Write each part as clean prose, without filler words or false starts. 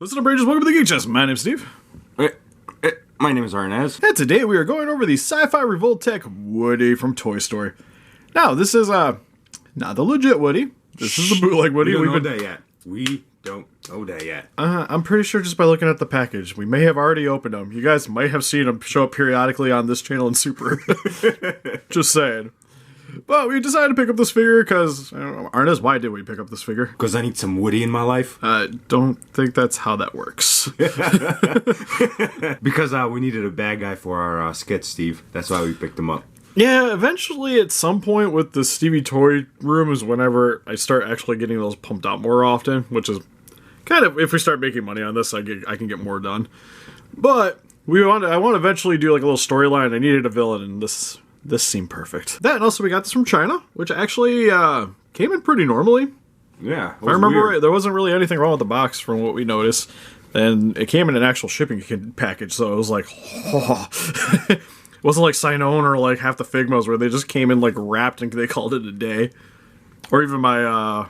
Listen up, Rangers. Welcome to the Geek Chest. My name's Steve. My name is Arnes. And today we are going over the Sci Fi Revoltech Woody from Toy Story. Now, this is not the legit Woody. This is the bootleg Woody. We don't know that yet. We don't know that yet. I'm pretty sure just by looking at the package. We may have already opened them. You guys might have seen them show up periodically on this channel in Super. Just saying. But we decided to pick up this figure because, Arnes, why did we pick up this figure? Because I need some Woody in my life. Don't think that's how that works. Because we needed a bad guy for our skit, Steve. That's why we picked him up. Yeah, eventually at some point with the Stevie Toy Room is whenever I start actually getting those pumped out more often, which is kind of, if we start making money on this, I can get more done. But I want to eventually do like a little storyline. I needed a villain, and this seemed perfect. That, and also we got this from China, which actually came in pretty normally. Yeah, if I remember right, there wasn't really anything wrong with the box from what we noticed. And it came in an actual shipping package, so it was like, oh. It wasn't like Sinone or like half the Figmas where they just came in like wrapped and they called it a day. Or even my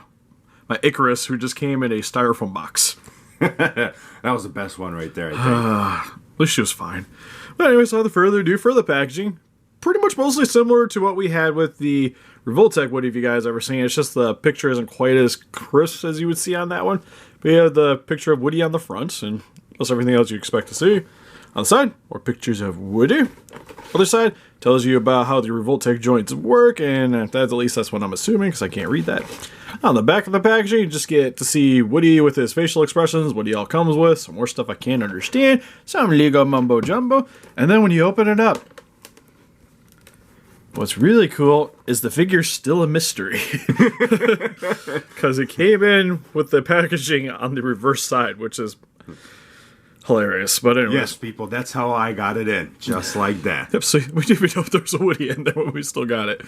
Icarus, who just came in a styrofoam box. That was the best one right there, I think. At least she was fine. But anyways, without further ado, for the packaging, pretty much mostly similar to what we had with the Revoltech Woody, if you guys ever seen it. It's just the picture isn't quite as crisp as you would see on that one. But you have the picture of Woody on the front, and plus everything else you expect to see. On the side, more pictures of Woody. Other side tells you about how the Revoltech joints work, and at least that's what I'm assuming, because I can't read that. On the back of the packaging, you just get to see Woody with his facial expressions, what he all comes with, some more stuff I can't understand, some Lego mumbo jumbo, and then when you open it up, what's really cool is the figure's still a mystery. Because it came in with the packaging on the reverse side, which is hilarious. But anyways. Yes, people, that's how I got it in. Just like that. Yep, so we didn't even know if there was a Woody in there when we still got it.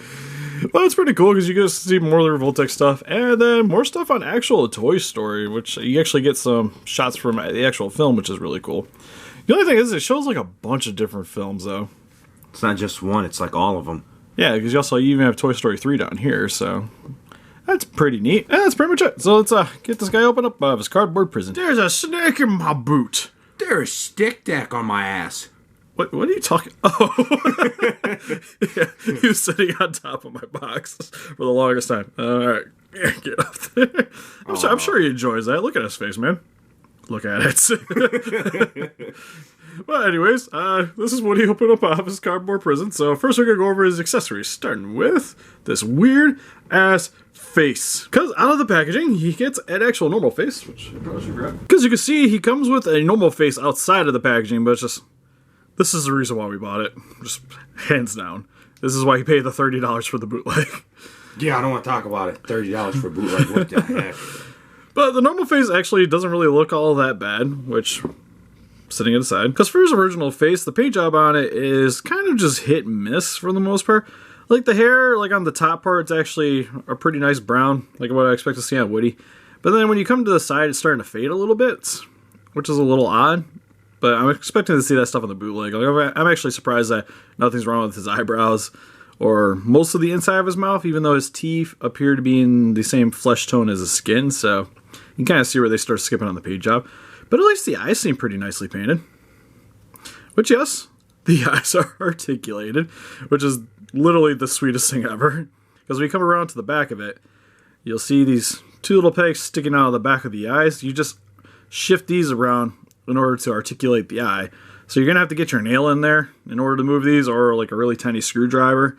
Well, it's pretty cool because you get to see more of the Revoltech stuff, and then more stuff on actual Toy Story, which you actually get some shots from the actual film, which is really cool. The only thing is, it shows like a bunch of different films, though. It's not just one, it's like all of them. Yeah, because you even have Toy Story 3 down here, so that's pretty neat. And that's pretty much it. So let's get this guy open up out of his cardboard prison. There's a snake in my boot. There's a stick deck on my ass. What are you talking? Oh, yeah, he was sitting on top of my box for the longest time. All right, get up there. I'm sure he enjoys that. Look at his face, man. Look at it. Well, anyways, this is Woody opened up out of his cardboard prison. So first we're going to go over his accessories, starting with this weird-ass face. Because out of the packaging, he gets an actual normal face, which I probably should grab. Because you can see he comes with a normal face outside of the packaging, but it's just, this is the reason why we bought it. Just hands down. This is why he paid the $30 for the bootleg. Yeah, I don't want to talk about it. $30 for bootleg, what the heck? But the normal face actually doesn't really look all that bad, which, setting it aside. Because for his original face, the paint job on it is kind of just hit and miss for the most part. Like the hair, like on the top part, it's actually a pretty nice brown, like what I expect to see on Woody. But then when you come to the side, it's starting to fade a little bit, which is a little odd. But I'm expecting to see that stuff on the bootleg. Like, I'm actually surprised that nothing's wrong with his eyebrows or most of the inside of his mouth, even though his teeth appear to be in the same flesh tone as his skin. So you can kind of see where they start skipping on the paint job. But at least the eyes seem pretty nicely painted. Which, yes, the eyes are articulated, which is literally the sweetest thing ever. Because when you come around to the back of it, you'll see these two little pegs sticking out of the back of the eyes. You just shift these around in order to articulate the eye. So you're going to have to get your nail in there in order to move these, or like a really tiny screwdriver.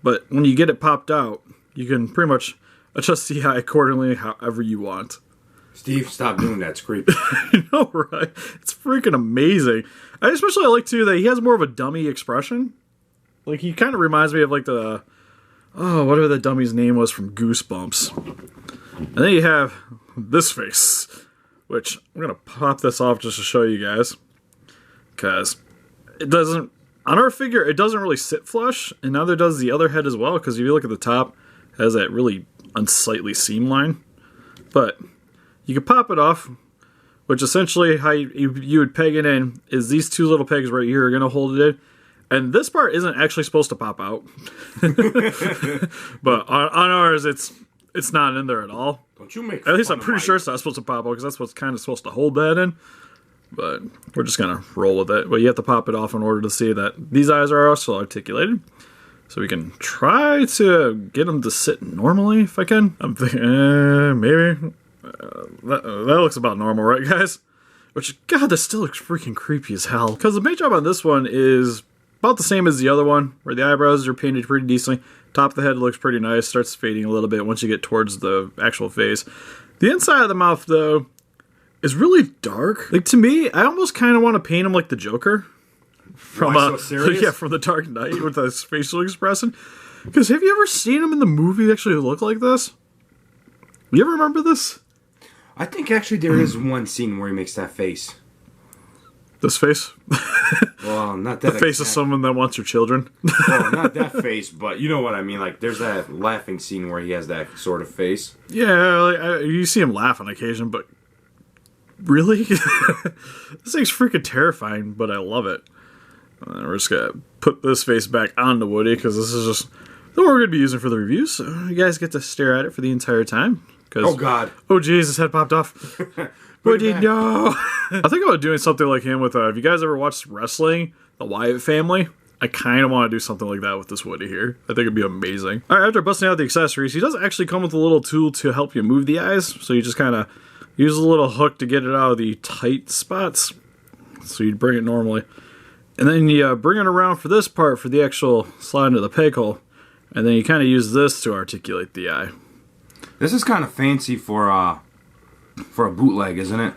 But when you get it popped out, you can pretty much adjust the eye accordingly however you want. Steve, stop doing that. It's creepy. I know, right? It's freaking amazing. I especially like, too, that he has more of a dummy expression. Like, he kind of reminds me of, like, whatever the dummy's name was from Goosebumps. And then you have this face, which I'm going to pop this off just to show you guys. Because it doesn't, on our figure, it doesn't really sit flush, and neither does the other head as well, because if you look at the top, it has that really unsightly seam line. But you can pop it off, which essentially how you would peg it in is these two little pegs right here are going to hold it in. And this part isn't actually supposed to pop out. But on ours, it's it's not in there at all. Don't you make At least I'm fun of pretty my- sure it's not supposed to pop out because that's what's kind of supposed to hold that in. But we're just gonna roll with it. But you have to pop it off in order to see that these eyes are also articulated. So we can try to get them to sit normally if I can. I'm thinking, maybe. That looks about normal, right, guys? Which, God, that still looks freaking creepy as hell. Because the paint job on this one is about the same as the other one, where the eyebrows are painted pretty decently. Top of the head looks pretty nice, starts fading a little bit once you get towards the actual face. The inside of the mouth, though, is really dark. Like, to me, I almost kind of want to paint him like the Joker. From Why so serious? Yeah, from The Dark Knight with his facial expression. Because have you ever seen him in the movie actually look like this? You ever remember this? I think actually there is one scene where he makes that face. This face? Well, not that The face of someone that wants your children. Well, not that face, but you know what I mean. Like, there's that laughing scene where he has that sort of face. Yeah, like, you see him laugh on occasion, but really? This thing's freaking terrifying, but I love it. We're just going to put this face back on the Woody, because this is just the one we're going to be using for the review, so you guys get to stare at it for the entire time. Oh, God. Oh, jeez, his head popped off. Woody, no! I think about doing something like him with, have you guys ever watched wrestling? The Wyatt family? I kind of want to do something like that with this Woody here. I think it'd be amazing. Alright, after busting out the accessories, he does actually come with a little tool to help you move the eyes. So you just kind of use a little hook to get it out of the tight spots. So you'd bring it normally. And then you bring it around for this part for the actual slide into the peg hole. And then you kind of use this to articulate the eye. This is kind of fancy for a bootleg, isn't it?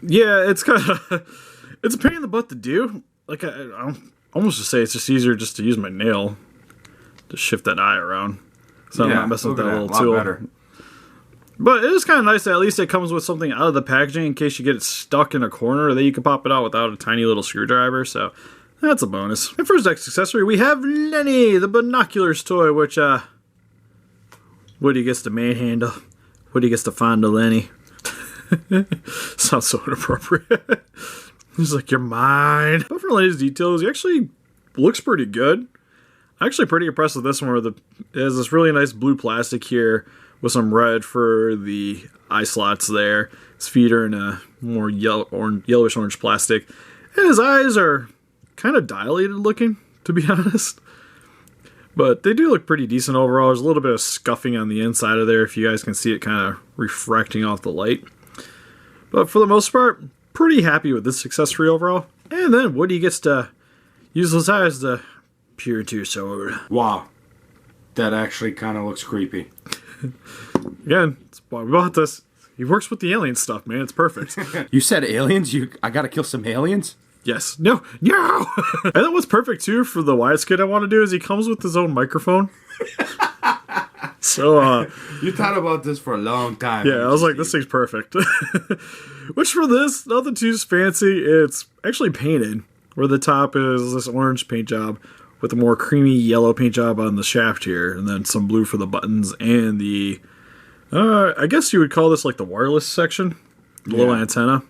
Yeah, it's kind of... It's a pain in the butt to do. Like, I'm almost just say it's just easier just to use my nail to shift that eye around. So I'm not messing with that little tool. Better. But it is kind of nice that at least it comes with something out of the packaging in case you get it stuck in a corner, that you can pop it out without a tiny little screwdriver. So that's a bonus. And for his next accessory, we have Lenny, the binoculars toy, which Woody gets to manhandle. Woody gets to fondle Lenny. Sounds so inappropriate. He's like, you're mine. But for Lenny's details, he actually looks pretty good. I'm actually pretty impressed with this one, where it has this really nice blue plastic here with some red for the eye slots there. His feet are in a more yellowish orange plastic. And his eyes are kind of dilated looking, to be honest. But they do look pretty decent overall. There's a little bit of scuffing on the inside of there, if you guys can see it kind of refracting off the light. But for the most part, pretty happy with this accessory overall. And then Woody gets to use those eyes to peer into your sword. Wow. That actually kind of looks creepy. Again, that's why we bought this. He works with the alien stuff, man. It's perfect. You said aliens? I gotta kill some aliens? Yes. No. No! And then what's perfect, too, for the Wyatt kid I want to do is he comes with his own microphone. So, You thought about this for a long time. yeah, I was like, this thing's perfect. Which for this, nothing too fancy. It's actually painted, where the top is this orange paint job with a more creamy yellow paint job on the shaft here, and then some blue for the buttons and the, I guess you would call this like the wireless section, the little antenna.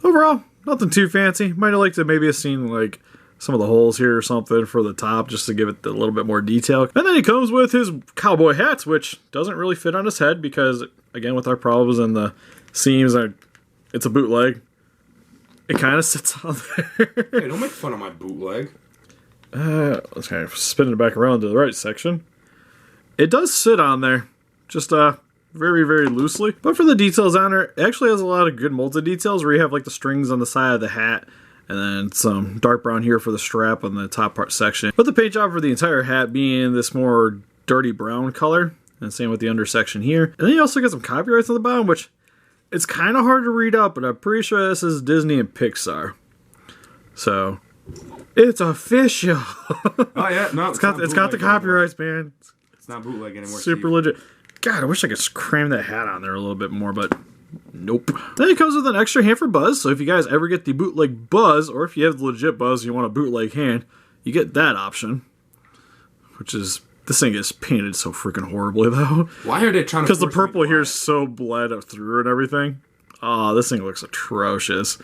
Overall, nothing too fancy. Might have liked to maybe have seen like some of the holes here or something for the top, just to give it a little bit more detail. And then he comes with his cowboy hats, which doesn't really fit on his head because, again, with our problems and the seams, it's a bootleg. It kind of sits on there. Hey, don't make fun of my bootleg. Let's kind of spin it back around to the right section. It does sit on there, just very, very loosely. But for the details on it actually has a lot of good molded details, where you have like the strings on the side of the hat, and then some dark brown here for the strap on the top part section. But the paint job for the entire hat being this more dirty brown color, and same with the under section here. And then you also get some copyrights on the bottom, which it's kind of hard to read out, but I'm pretty sure this is Disney and Pixar. So it's official. Oh yeah, no, it's got the copyrights, man. It's not bootleg anymore. Super Steve. legit. God, I wish I could cram that hat on there a little bit more, but nope. Then it comes with an extra hand for Buzz, so if you guys ever get the bootleg Buzz, or if you have the legit Buzz and you want a bootleg hand, you get that option. Which is, this thing is painted so freaking horribly, though. Why are they trying to? Because the purple here is so bled through and everything. Oh, this thing looks atrocious.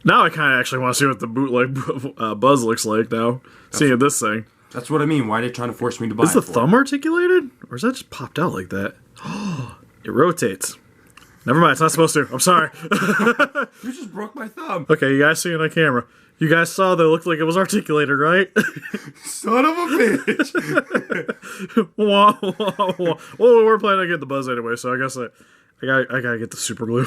Now I kind of actually want to see what the bootleg Buzz looks like now. Seeing this thing. That's what I mean. Why are they trying to force me to buy it? Is the thumb articulated? Or is that just popped out like that? It rotates. Never mind, it's not supposed to. I'm sorry. You just broke my thumb. Okay, you guys see it on camera. You guys saw that it looked like it was articulated, right? Son of a bitch. Wah, wah, wah. Well, we're planning on getting the buzz anyway, so I guess I gotta get the super glue.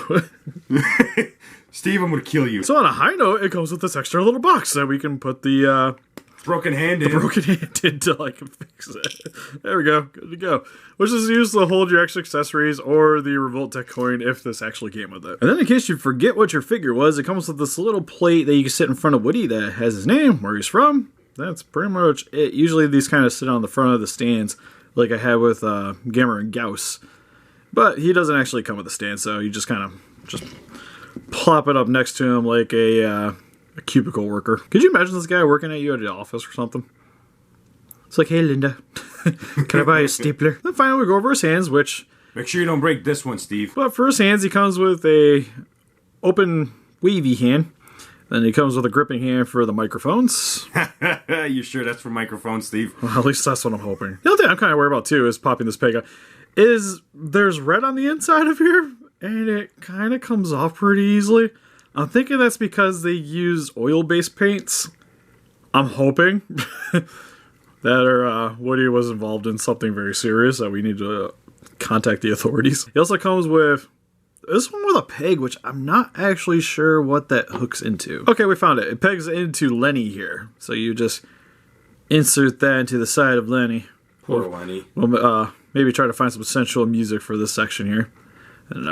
Steve, I'm gonna kill you. So on a high note, it comes with this extra little box that we can put the broken hand in. Broken hand into like fix it. There we go. Good to go. Which is used to hold your extra accessories or the Revoltech coin if this actually came with it. And then in case you forget what your figure was, it comes with this little plate that you can sit in front of Woody that has his name, where he's from. That's pretty much it. Usually these kind of sit on the front of the stands like I had with Gammer and Gauss. But he doesn't actually come with a stand, so you just kind of just plop it up next to him like a cubicle worker. Could you imagine this guy working at you at the office or something? It's like, hey, Linda, can I buy a stapler? Then finally we go over his hands, which... Make sure you don't break this one, Steve. But for his hands, he comes with a open, wavy hand. Then he comes with a gripping hand for the microphones. You sure that's for microphones, Steve? Well, at least that's what I'm hoping. The other thing I'm kind of worried about, too, is popping this peg out, is there's red on the inside of here, and it kind of comes off pretty easily. I'm thinking that's because they use oil-based paints. I'm hoping that Woody was involved in something very serious that we need to contact the authorities. He also comes with this one with a peg, which I'm not actually sure what that hooks into. Okay, we found it. It pegs into Lenny here. So you just insert that into the side of Lenny. Poor Lenny. We'll maybe try to find some sensual music for this section here. And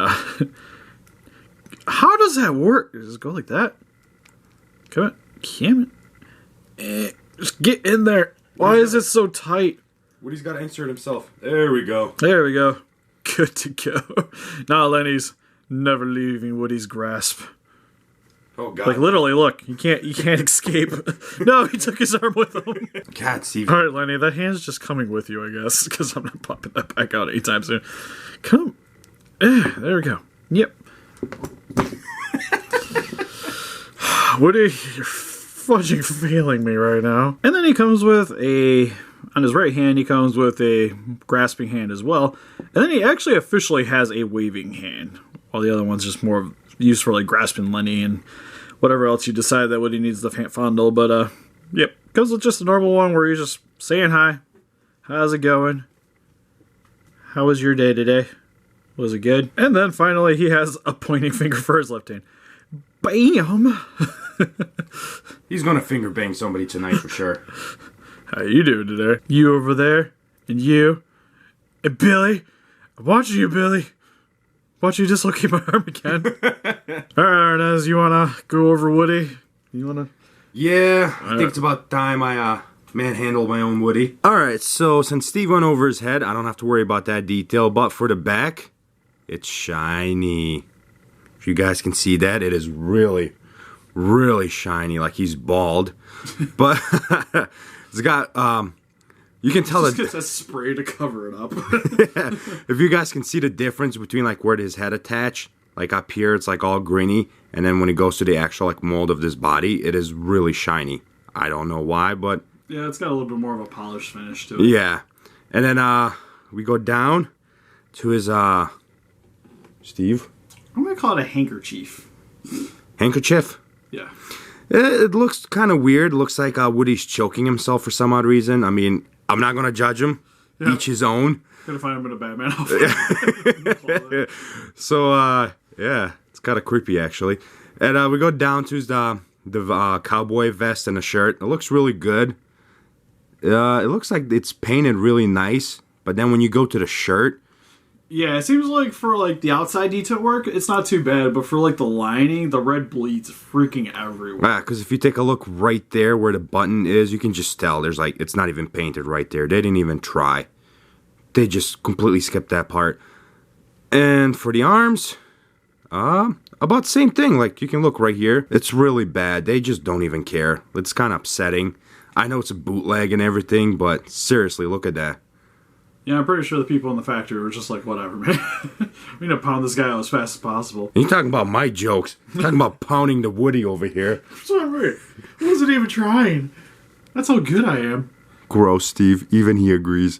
how does that work? Does it go like that? Come on. Come on. Just get in there. Why is it so tight? Woody's got to insert himself. There we go. There we go. Good to go. Now Lenny's never leaving Woody's grasp. Oh God! Like literally, look, you can't escape. No, he took his arm with him. God, Steve. All right, Lenny, that hand's just coming with you, I guess, because I'm not popping that back out anytime soon. Come. There we go. Yep. Woody, you're fudging failing me right now. And then he comes with on his right hand, he comes with a grasping hand as well. And then he actually officially has a waving hand, while the other one's just more used for like grasping Lenny and whatever else you decide that Woody needs to fondle. But yep, comes with just a normal one where he's just saying hi. How's it going? How was your day today? Was it good? And then finally he has a pointing finger for his left hand. Bam! He's gonna finger bang somebody tonight for sure. How you doing today? You over there, and you, and Billy. I'm watching you, Billy. Watch you dislocate my arm again. Alright, Arnes, you wanna go over Woody? You wanna? Yeah, I think it's about time I manhandled my own Woody. Alright, so since Steve went over his head, I don't have to worry about that detail, but for the back, it's shiny. If you guys can see that, it is really, really shiny, like he's bald. But it's got, you can tell that gets a spray to cover it up. Yeah. If you guys can see the difference between like where his head attached, like up here it's like all grainy, and then when it goes to the actual like mold of this body, it is really shiny. I don't know why, but yeah, it's got a little bit more of a polished finish to it. Yeah. And then we go down to his Steve? I'm gonna call it a handkerchief. Handkerchief? Yeah. It looks kind of weird. It looks like Woody's choking himself for some odd reason. I mean, I'm not going to judge him. Yeah. Each his own. Gonna find him in a Batman outfit. So, yeah, it's kind of creepy, actually. And we go down to the cowboy vest and a shirt. It looks really good. It looks like it's painted really nice. But then when you go to the shirt, yeah, it seems like for like the outside detail work, it's not too bad, but for like the lining, the red bleeds freaking everywhere. Because if you take a look right there where the button is, you can just tell there's like, it's not even painted right there. They didn't even try. They just completely skipped that part. And for the arms, about the same thing. Like you can look right here. It's really bad. They just don't even care. It's kind of upsetting. I know it's a bootleg and everything, but seriously, look at that. Yeah, I'm pretty sure the people in the factory were just like, whatever, man. We need to pound this guy out as fast as possible. You're talking about my jokes. You're talking about pounding the Woody over here. Sorry, I wasn't even trying. That's how good I am. Gross, Steve. Even he agrees.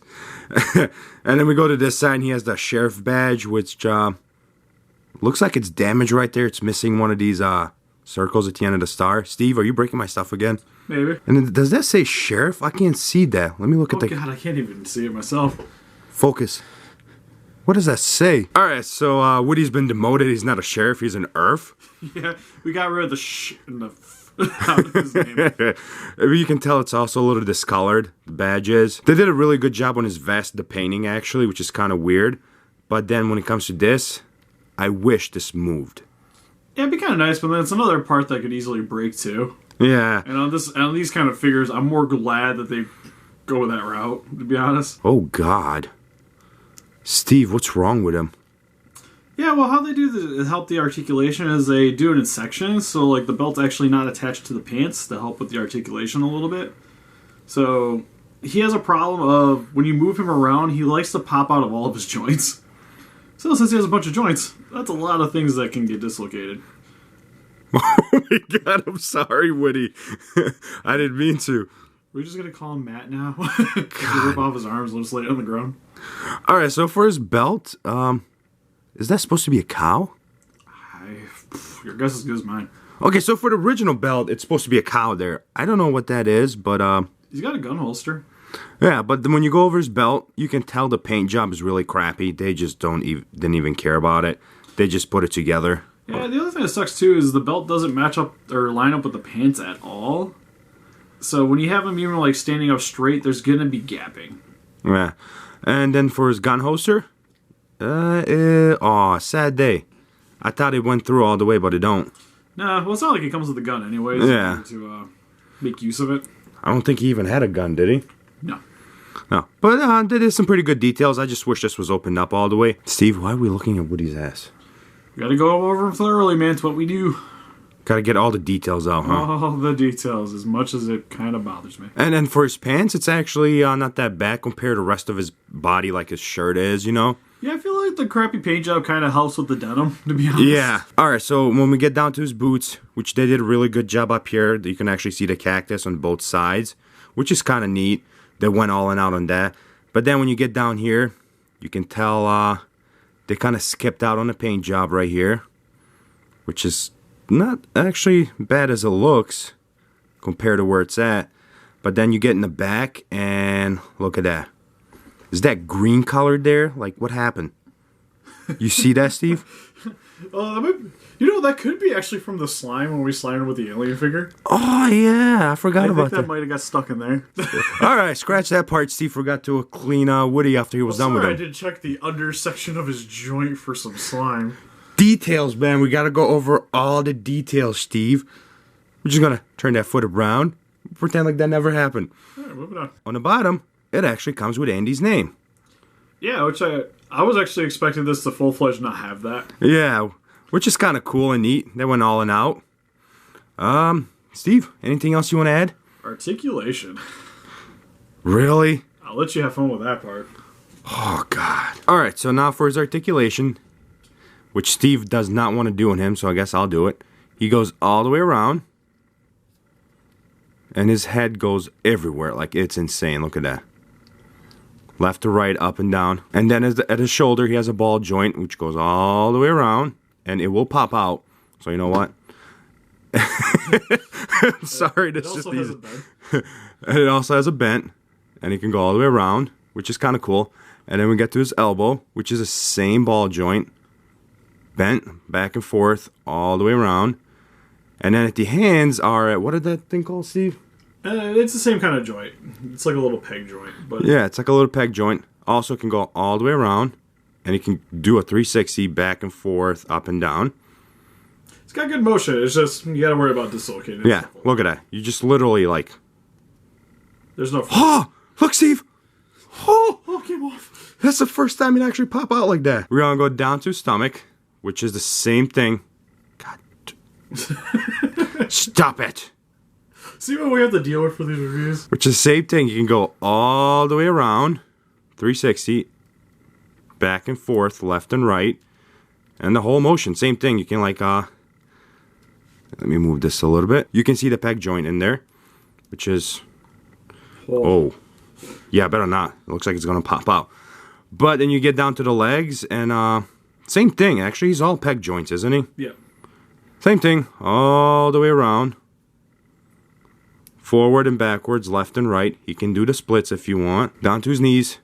And then we go to this side, and he has the sheriff badge, which looks like it's damaged right there. It's missing one of these circles at the end of the star. Steve, are you breaking my stuff again? Maybe. And then, does that say sheriff? I can't see that. Let me look at the... Oh, God, I can't even see it myself. Focus. What does that say? Alright, so Woody's been demoted. He's not a sheriff. He's an earth. Yeah, we got rid of the sh in the out of his name. You can tell it's also a little discolored. The badge is. They did a really good job on his vest, the painting, actually, which is kind of weird. But then when it comes to this, I wish this moved. Yeah, it'd be kind of nice, but then it's another part that could easily break, too. Yeah. And on these kind of figures, I'm more glad that they go with that route, to be honest. Oh, God. Steve, what's wrong with him? Yeah, well, how they do help the articulation is they do it in sections, so like the belt's actually not attached to the pants to help with the articulation a little bit. So he has a problem of when you move him around, he likes to pop out of all of his joints. So since he has a bunch of joints, that's a lot of things that can get dislocated. Oh my God, I'm sorry, Woody. I didn't mean to. We're just gonna call him Matt now. Rip off his arms, let us lay it on the ground. All right, so for his belt, is that supposed to be a cow? Your guess is as good as mine. Okay, so for the original belt, it's supposed to be a cow there. I don't know what that is, but he's got a gun holster. Yeah, but then when you go over his belt, you can tell the paint job is really crappy. They just didn't even care about it. They just put it together. Yeah, the other thing that sucks too is the belt doesn't match up or line up with the pants at all. So when you have him even like standing up straight, there's gonna be gapping. Yeah, and then for his gun holster, sad day. I thought it went through all the way, but it don't. Nah, well, it's not like it comes with a gun anyways. Yeah. To make use of it. I don't think he even had a gun, did he? No. No. But there is some pretty good details. I just wish this was opened up all the way. Steve, why are we looking at Woody's ass? We gotta go over him thoroughly, man. It's what we do. Gotta get all the details out, huh? All the details, as much as it kind of bothers me. And then for his pants, it's actually not that bad compared to the rest of his body, like his shirt is, you know? Yeah, I feel like the crappy paint job kind of helps with the denim, to be honest. Yeah. Alright, so when we get down to his boots, which they did a really good job up here, you can actually see the cactus on both sides, which is kind of neat. They went all in out on that. But then when you get down here, you can tell they kind of skipped out on the paint job right here, which is not actually bad as it looks compared to where it's at. But then you get in the back and look at that. Is that green colored there? Like, what happened? You see that, Steve? That could be actually from the slime when we slimed with the alien figure. Oh, yeah. I forgot about that. That might have got stuck in there. All right, scratch that part. Steve forgot to clean Woody after he was done with him. I did check the under section of his joint for some slime. Details, man. We got to go over all the details, Steve. We're just going to turn that foot around. Pretend like that never happened. All right, moving on. On the bottom, it actually comes with Andy's name. Yeah, which I was actually expecting this to full-fledged not have that. Yeah, which is kind of cool and neat. They went all in out. Steve, anything else you want to add? Articulation. Really? I'll let you have fun with that part. Oh, God. All right, so now for his articulation, which Steve does not want to do on him, so I guess I'll do it. He goes all the way around, and his head goes everywhere. Like, it's insane. Look at that. Left to right, up and down. And then at his shoulder, he has a ball joint, which goes all the way around, and it will pop out. So you know what? I'm sorry, that's just easy. And it also has a bent, and it can go all the way around, which is kind of cool. And then we get to his elbow, which is the same ball joint, bent back and forth all the way around. And then at the hands are, what is that thing called, Steve? It's the same kind of joint. It's like a little peg joint. But yeah, it's like a little peg joint. Also can go all the way around, and it can do a 360 back and forth, up and down. It's got good motion. It's just, you gotta worry about dislocating. Yeah, look at that. You just literally like... There's no... Oh! Look, Steve! Oh! Oh, came off. That's the first time it actually pop out like that. We're gonna go down to his stomach, which is the same thing. God. Stop it! See what we have to deal with for these reviews? Which is the same thing. You can go all the way around, 360, back and forth, left and right, and the whole motion. Same thing. You can like, let me move this a little bit. You can see the peg joint in there, which is, oh, Yeah, better not. It looks like it's going to pop out. But then you get down to the legs, and same thing. Actually, he's all peg joints, isn't he? Yeah. Same thing, all the way around. Forward and backwards, left and right. He can do the splits if you want. Down to his knees.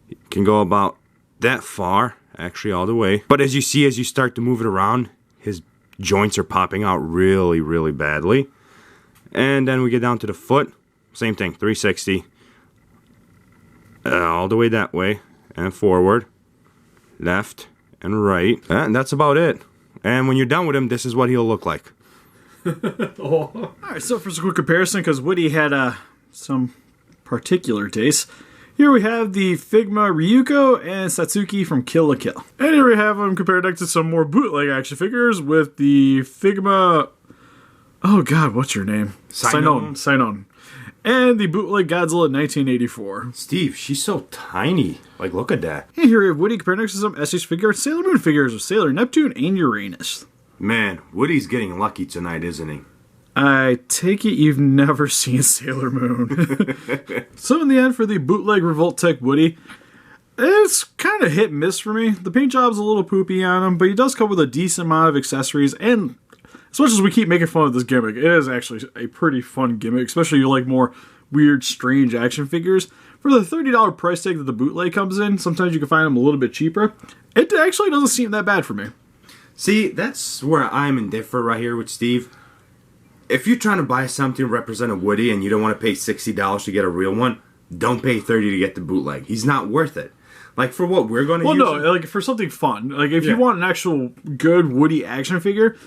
He can go about that far, actually all the way. But as you see, as you start to move it around, his joints are popping out really, really badly. And then we get down to the foot. Same thing, 360. All the way that way. And forward. Left and right. And that's about it. And when you're done with him, this is what he'll look like. Oh. Alright, so for some quick comparison, because Woody had some particular tastes, here we have the Figma Ryuko and Satsuki from Kill la Kill. And here we have them compared next to some more bootleg action figures with the Figma... Oh god, what's your name? Sinon. And the bootleg Godzilla 1984. Steve, she's so tiny. Like, look at that. And here we have Woody compared next to some SH figure Sailor Moon figures of Sailor Neptune and Uranus. Man, Woody's getting lucky tonight, isn't he? I take it you've never seen Sailor Moon. So in the end, for the bootleg Revoltech Woody, it's kind of hit and miss for me. The paint job's a little poopy on him, but he does come with a decent amount of accessories, and as much as we keep making fun of this gimmick, it is actually a pretty fun gimmick, especially if you like more weird, strange action figures. For the $30 price tag that the bootleg comes in, sometimes you can find them a little bit cheaper. It actually doesn't seem that bad for me. See, that's where I'm indifferent right here with Steve. If you're trying to buy something to represent a Woody and you don't want to pay $60 to get a real one, don't pay $30 to get the bootleg. He's not worth it. Like, for what we're going to use... Well, no, like, for something fun. Like, if you want an actual good Woody action figure,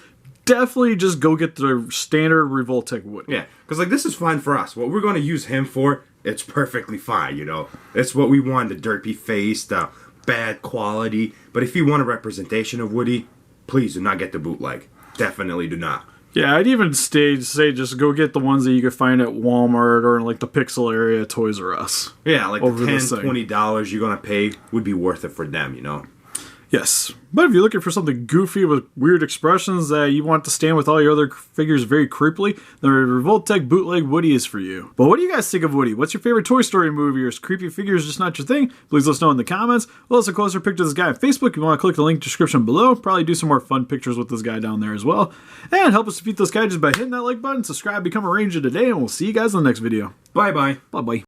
definitely just go get the standard Revoltech Woody. Yeah, because, like, this is fine for us. What we're going to use him for, it's perfectly fine, you know? It's what we want, the derpy face, the bad quality. But if you want a representation of Woody... please do not get the bootleg. Definitely do not. Yeah, I'd even say just go get the ones that you could find at Walmart or in like the Pixel area at Toys R Us. Yeah, like the $10, $20 you're going to pay would be worth it for them, you know? Yes. But if you're looking for something goofy with weird expressions that you want to stand with all your other figures very creepily, the Revoltech Bootleg Woody is for you. But what do you guys think of Woody? What's your favorite Toy Story movie, or is creepy figures just not your thing? Please let us know in the comments. We'll also closer picture of this guy on Facebook. If you want to click the link in the description below, probably do some more fun pictures with this guy down there as well. And help us defeat this guy just by hitting that like button, subscribe, become a ranger today, and we'll see you guys in the next video. Bye-bye. Bye-bye.